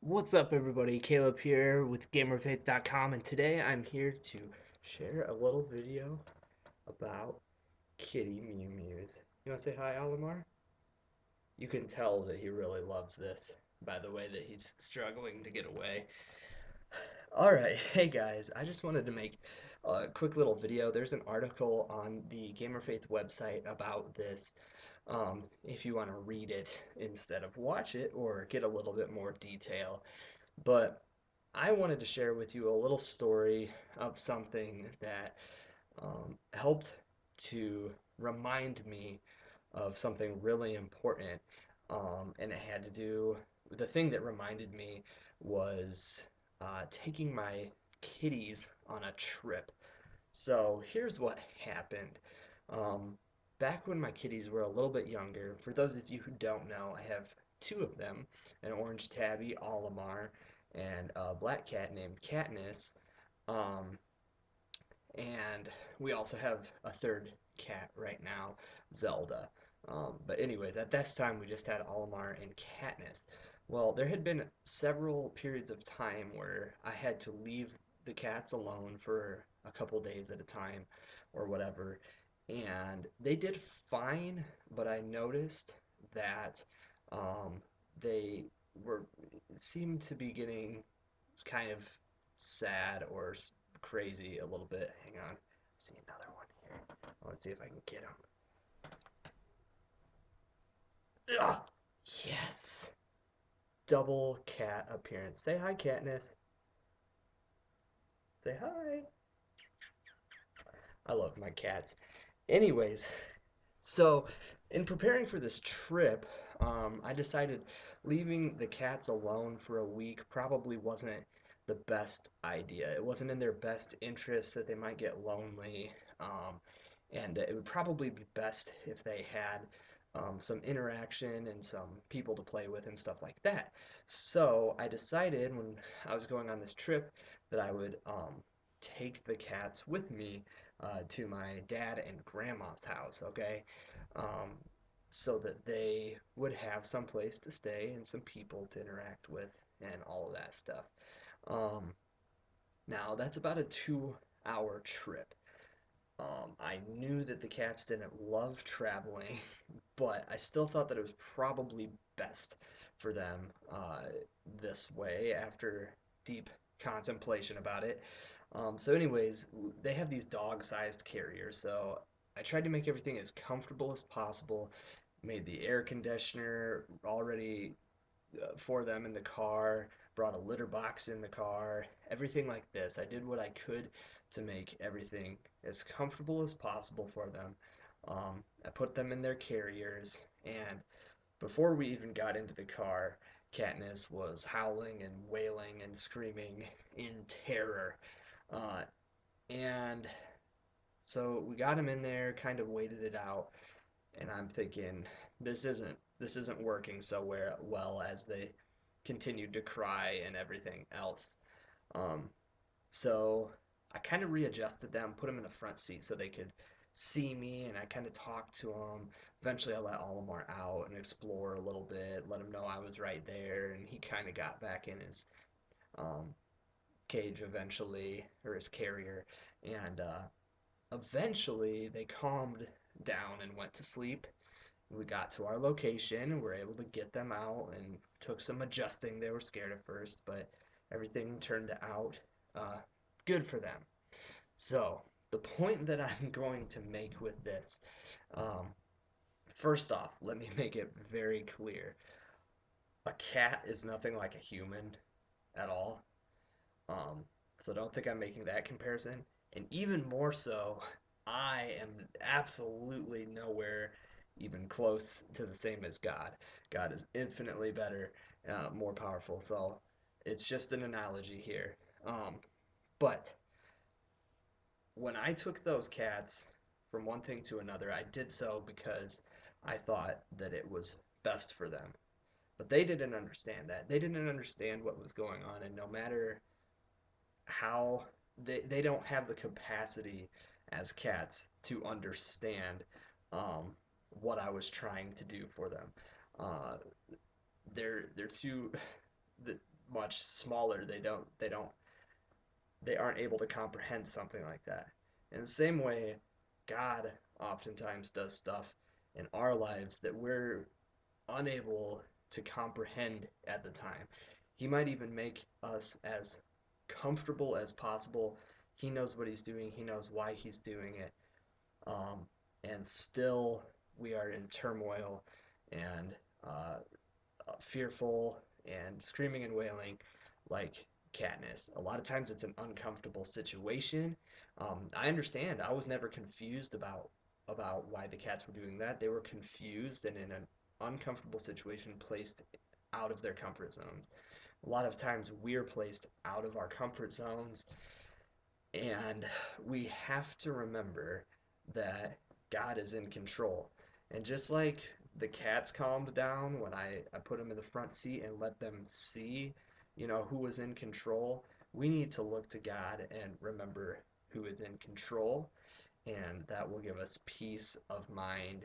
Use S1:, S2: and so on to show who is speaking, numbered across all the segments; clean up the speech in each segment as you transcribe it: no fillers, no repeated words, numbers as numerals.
S1: What's up, everybody? Caleb here with Gamerfaith.com, and today I'm here to share a little video about kitty Mew Mews. You want to say hi, Olimar? You can tell that he really loves this by the way that he's struggling to get away. Alright, hey guys, I just wanted to make a quick little video. There's an article on the Gamerfaith website about this. If you want to read it instead of watch it or get a little bit more detail. But I wanted to share with you a little story of something that helped to remind me of something really important. And it had to do, the thing that reminded me was taking my kitties on a trip. So here's what happened. Um, Back when my kitties were a little bit younger, for those of you who don't know, I have two of them, an orange tabby, Olimar, and a black cat named Katniss. Um, and we also have a third cat right now, Zelda. But anyways, at this time we just had Olimar and Katniss. Well, there had been several periods of time where I had to leave the cats alone for a couple days at a time or whatever. And they did fine, but I noticed that um, they were seemed to be getting kind of sad or crazy a little bit. Hang on. I see another one here. I want to see if I can get him. Ugh! Yes! Double cat appearance. Say hi, Katniss. Say hi. I love my cats. Anyways, so in preparing for this trip, I decided leaving the cats alone for a week probably wasn't the best idea. It wasn't in their best interest that they might get lonely, and it would probably be best if they had some interaction and some people to play with and stuff like that. So I decided when I was going on this trip that I would take the cats with me to my dad and grandma's house, okay? Um, so that they would have some place to stay and some people to interact with and all of that stuff. Um, Now, that's about a 2 hour trip. I knew that the cats didn't love traveling, but I still thought that it was probably best for them this way after deep contemplation about it. Anyways, they have these dog-sized carriers, so I tried to make everything as comfortable as possible. Made the air conditioner already for them in the car, brought a litter box in the car, everything like this. I did what I could to make everything as comfortable as possible for them. I put them in their carriers, and before we even got into the car, Katniss was howling and wailing and screaming in terror. Uh, and so we got him in there, kind of waited it out, and I'm thinking this isn't working so well as they continued to cry and everything else. Um, so I kind of readjusted them, put them in the front seat so they could see me, and I kind of talked to them. Eventually, I let Olimar out and explore a little bit, let him know I was right there, and he kind of got back in his um, cage eventually, or his carrier, and eventually they calmed down and went to sleep. We got to our location and were able to get them out and took some adjusting. They were scared at first, but everything turned out uh, good for them. So, the point that I'm going to make with this, um, first off, let me make it very clear. A cat is nothing like a human at all. Um, so don't think I'm making that comparison. And even more so, I am absolutely nowhere even close to the same as God. God is infinitely better, more powerful. So it's just an analogy here. But when I took those cats from one thing to another, I did so because I thought that it was best for them. But they didn't understand that. They didn't understand what was going on, and no matter how they don't have the capacity as cats to understand um, what I was trying to do for them. Uh, they're too the, much smaller. They aren't able to comprehend something like that. In the same way, God oftentimes does stuff in our lives that we're unable to comprehend at the time. He might even make us as comfortable as possible. He knows what he's doing, he knows why he's doing it. Um, and still, we are in turmoil and fearful and screaming and wailing like Katniss. A lot of times it's an uncomfortable situation. I understand. I was never confused about why the cats were doing that. They were confused and in an uncomfortable situation, placed out of their comfort zones. A lot of times we're placed out of our comfort zones, and we have to remember that God is in control. And just like the cats calmed down when I put them in the front seat and let them see, who was in control, we need to look to God and remember who is in control, and that will give us peace of mind.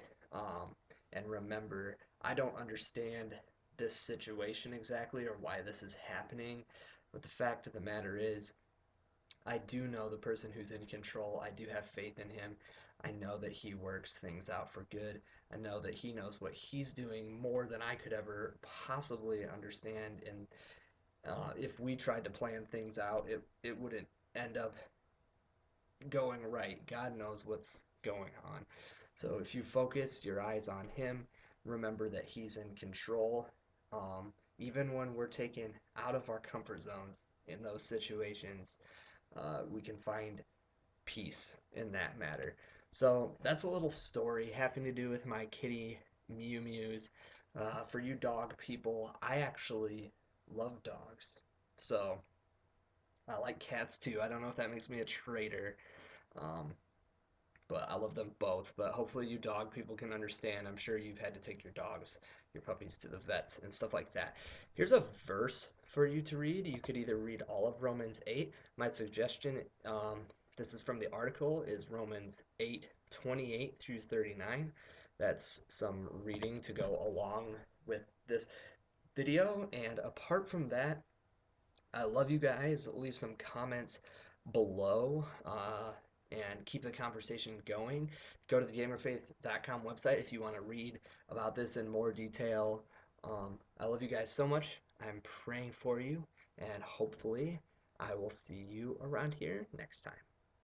S1: And remember, I don't understand this situation exactly or why this is happening, but the fact of the matter is, I do know the person who's in control. I do have faith in him. I know that he works things out for good. I know that he knows what he's doing more than I could ever possibly understand. And if we tried to plan things out, it wouldn't end up going right. God knows what's going on. So if you focus your eyes on him, remember that he's in control. Even when we're taken out of our comfort zones in those situations, we can find peace in that matter. So that's a little story having to do with my kitty Mew Mews. For you dog people, I actually love dogs. So I like cats too. I don't know if that makes me a traitor, um, but I love them both. But hopefully, you dog people can understand. I'm sure you've had to take your dogs, your puppies to the vets and stuff like that. Here's a verse for you to read. You could either read all of Romans 8. My suggestion, this is from the article, is Romans 8:28 through 39. That's some reading to go along with this video. And apart from that, I love you guys. Leave some comments below and keep the conversation going. Go to the gamerfaith.com website if you want to read about this in more detail. I love you guys so much. I'm praying for you, and hopefully, I will see you around here next time.